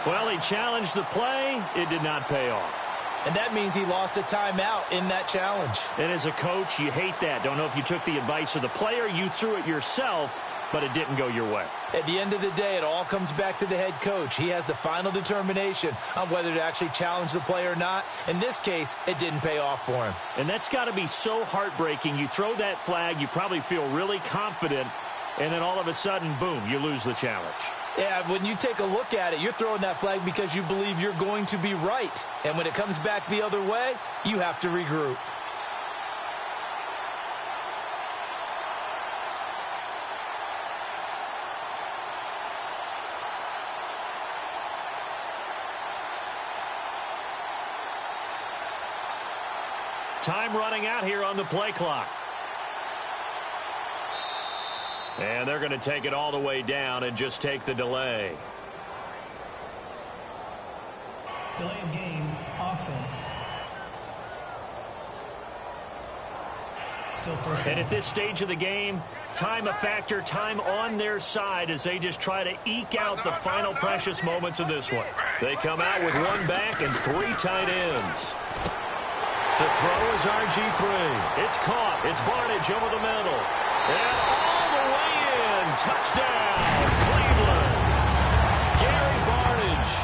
Well, he challenged the play. It did not pay off. And that means he lost a timeout in that challenge. And as a coach, you hate that. Don't know if you took the advice of the player, you threw it yourself, but it didn't go your way. At the end of the day, it all comes back to the head coach. He has the final determination on whether to actually challenge the play or not. In this case, it didn't pay off for him. And that's got to be so heartbreaking. You throw that flag, you probably feel really confident, and then all of a sudden, boom, you lose the challenge. Yeah, when you take a look at it, you're throwing that flag because you believe you're going to be right. And when it comes back the other way, you have to regroup. Time running out here on the play clock. And they're going to take it all the way down and just take the delay. Delay of game, offense. Still first down. And at this stage of the game, time a factor, time on their side as they just try to eke out the final precious moments of this one. They come out with one back and 3 tight ends. To throw is RG3. It's caught. It's Barnidge over the middle. And all the way in. Touchdown, Cleveland. Gary Barnidge,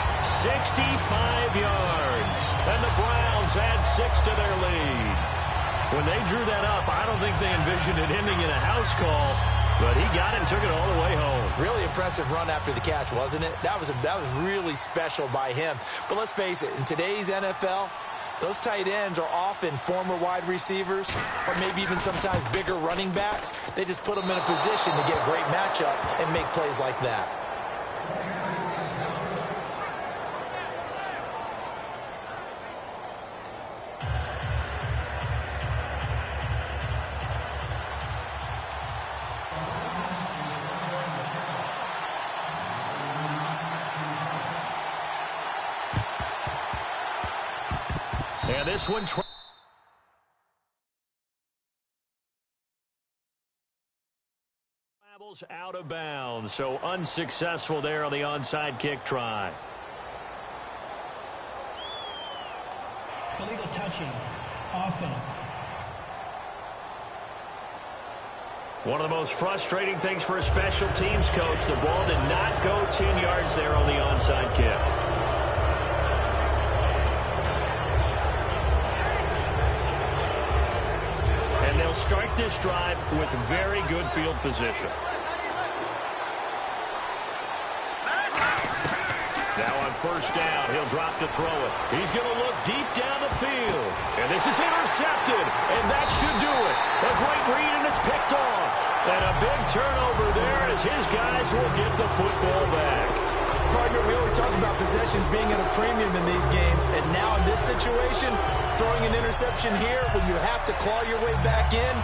65 yards. And the Browns add 6 to their lead. When they drew that up, I don't think they envisioned it ending in a house call, but he got it and took it all the way home. Really impressive run after the catch, wasn't it? That was really special by him. But let's face it, in today's NFL, those tight ends are often former wide receivers or maybe even sometimes bigger running backs. They just put them in a position to get a great matchup and make plays like that. And this one travels out of bounds, so unsuccessful there on the onside kick try. Illegal touching, offense. One of the most frustrating things for a special teams coach, the ball did not go 10 yards there on the onside kick. Start this drive with very good field position. Now on first down, he'll drop to throw it. He's going to look deep down the field. And this is intercepted, and that should do it. A great read, and it's picked off. And a big turnover there as his guys will get the football back. partner, we always talk about possessions being at a premium in these games, and now in this situation, throwing an interception here when you have to claw your way back in,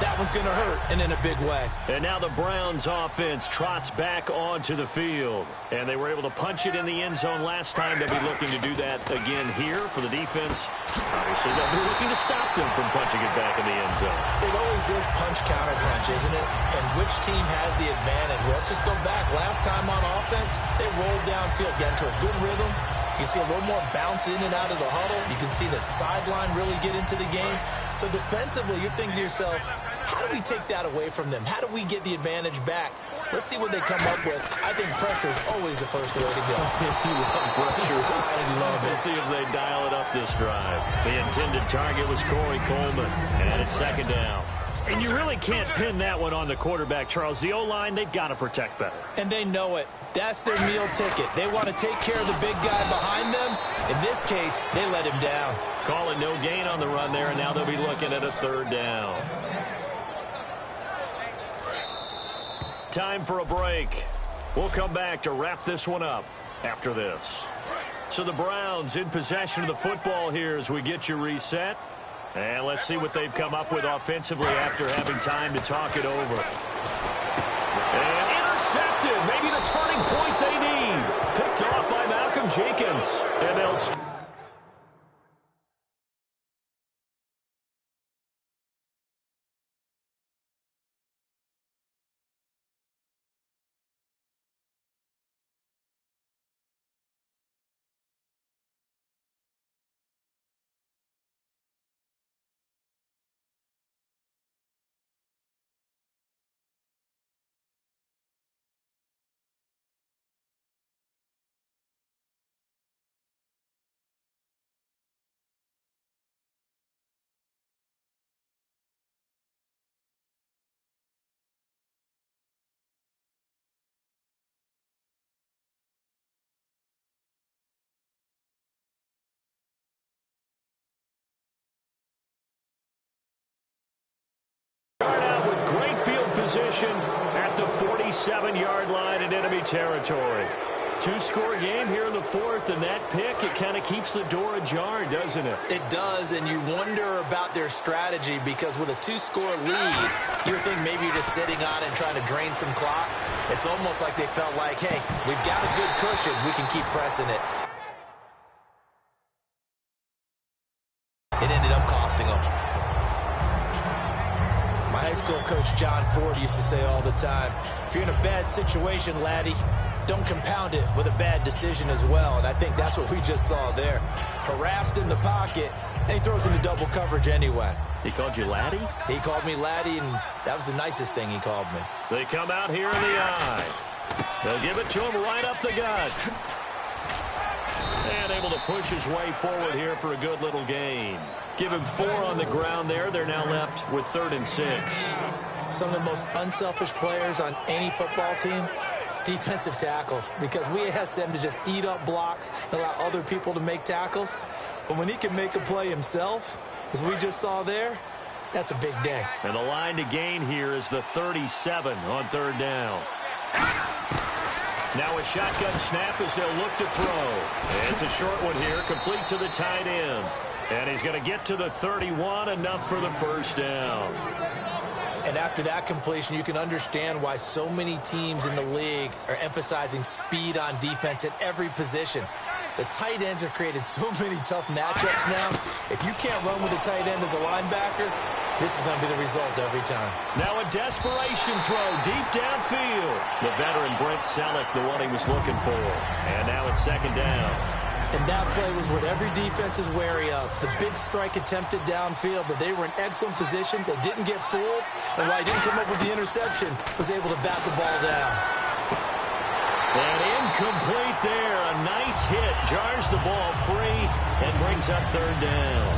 that one's going to hurt, and in a big way. And now the Browns offense trots back onto the field. And they were able to punch it in the end zone last time. They'll be looking to do that again here for the defense. Obviously, they'll be looking to stop them from punching it back in the end zone. It always is punch-counter-punch, isn't it? And which team has the advantage? Well, let's just go back. Last time on offense, they rolled downfield, got into a good rhythm. You can see a little more bounce in and out of the huddle. You can see the sideline really get into the game. So defensively, you're thinking to yourself, how do we take that away from them? How do we get the advantage back? Let's see what they come up with. I think pressure is always the first way to go. You love pressure. I love it. We'll see if they dial it up this drive. The intended target was Corey Coleman, and it's second down. And you really can't pin that one on the quarterback, Charles. The O-line, they've got to protect better. And they know it. That's their meal ticket. They want to take care of the big guy behind them. In this case, they let him down. Calling no gain on the run there, and now they'll be looking at a third down. Time for a break. We'll come back to wrap this one up after this. So the Browns in possession of the football here as we get you reset. And let's see what they've come up with offensively after having time to talk it over. And intercepted. Maybe the turning point they need. Picked off by Malcolm Jenkins. And they'll... Start out with great field position at the 47-yard line in enemy territory. Two-score game here in the fourth, and that pick, it kind of keeps the door ajar, doesn't it? It does, and you wonder about their strategy because with a two-score lead, you think maybe you're just sitting on it and trying to drain some clock. It's almost like they felt like, hey, we've got a good cushion. We can keep pressing it. It ended up costing them. My high school coach, John Ford, used to say all the time, if you're in a bad situation, laddie, don't compound it with a bad decision as well. And I think that's what we just saw there. Harassed in the pocket, and he throws into double coverage anyway. He called you laddie? He called me laddie, and that was the nicest thing he called me. They come out here in the eye. They'll give it to him right up the gut. And able to push his way forward here for a good little gain. Give him 4 on the ground there. They're now left with 3rd and 6. Some of the most unselfish players on any football team, defensive tackles, because we ask them to just eat up blocks and allow other people to make tackles. But when he can make a play himself, as we just saw there, that's a big day. And the line to gain here is the 37 on 3rd down. Now a shotgun snap as they'll look to throw. It's a short one here, complete to the tight end. And he's going to get to the 31, enough for the first down. And after that completion, you can understand why so many teams in the league are emphasizing speed on defense at every position. The tight ends have created so many tough matchups now. If you can't run with a tight end as a linebacker, this is going to be the result every time. Now a desperation throw deep downfield. The veteran Brent Selleck, the one he was looking for. And now it's 2nd down. And that play was what every defense is wary of. The big strike attempted downfield, but they were in excellent position. They didn't get fooled. And while he didn't come up with the interception, was able to bat the ball down. And incomplete there. A nice hit. Jars the ball free and brings up 3rd down.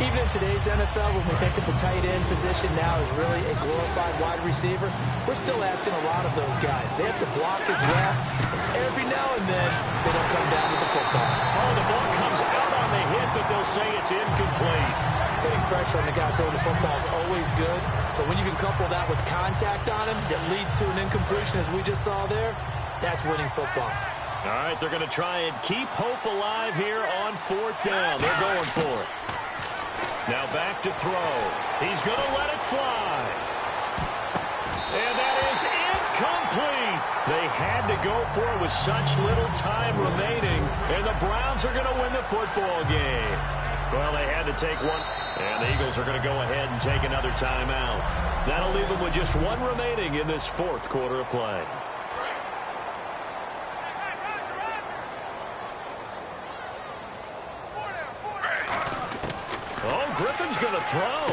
Even in today's NFL, when we think of the tight end position now as really a glorified wide receiver, we're still asking a lot of those guys. They have to block as well. Every now and then, they don't come down with the football. Oh, the ball comes out on the hit, but they'll say it's incomplete. Putting pressure on the guy throwing the football is always good, but when you can couple that with contact on him that leads to an incompletion, as we just saw there, That's winning football. All right, they're going to try and keep hope alive here on 4th down. They're going for it. Now back to throw. He's going to let it fly. And that is incomplete. They had to go for it with such little time remaining, and the Browns are going to win the football game. Well, they had to take one, and the Eagles are going to go ahead and take another timeout. That'll leave them with just one remaining in this 4th quarter of play. Oh, Griffin's going to throw.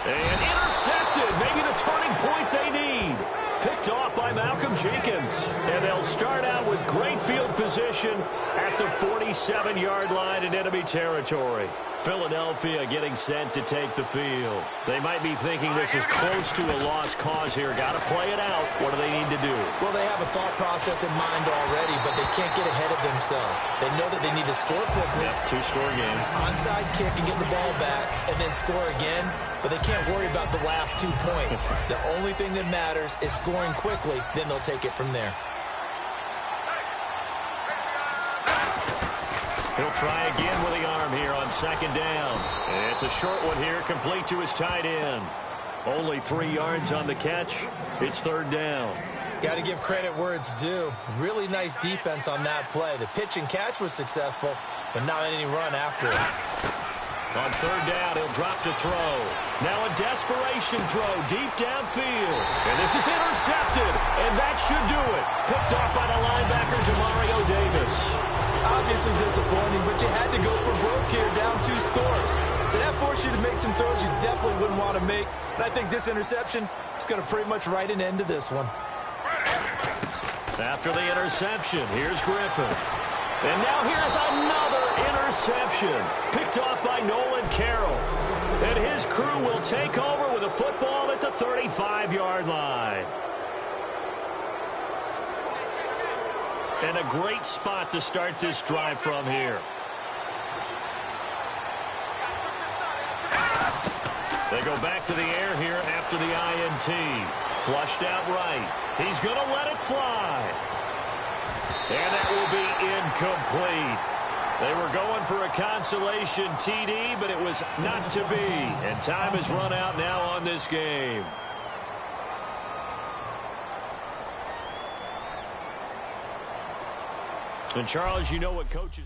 And intercepted. Maybe the turning point they need. Picked off by Malcolm Jenkins. And they'll start out with great field position at the 47-yard line in enemy territory. Philadelphia getting sent to take the field. They might be thinking this is close to a lost cause here. Got to play it out. What do they need to do? Well, they have a thought process in mind already, but they can't get ahead of themselves. They know that they need to score quickly. Yep, 2-score game. Onside kick and get the ball back and then score again, but they can't worry about the last 2 points. The only thing that matters is scoring quickly, then they'll take it from there. He'll try again with the arm here on 2nd down. It's a short one here, complete to his tight end. Only 3 yards on the catch. It's 3rd down. Got to give credit where it's due. Really nice defense on that play. The pitch and catch was successful, but not any run after it. On 3rd down, he'll drop to throw. Now a desperation throw deep downfield. And this is intercepted, and that should do it. Picked off by the linebacker, Demario Davis. Obviously disappointing, but you had to go for broke here, down 2 scores. So that forced you to make some throws you definitely wouldn't want to make. And I think this interception is going to pretty much write an end to this one. After the interception, here's Griffin. And now here's another interception. Picked off by Nolan Carroll. And his crew will take over with a football at the 35-yard line. And a great spot to start this drive from here. They go back to the air here after the INT. Flushed out right. He's going to let it fly. And that will be incomplete. They were going for a consolation TD, but it was not to be. And time has run out now on this game. And Charles, you know what coaches...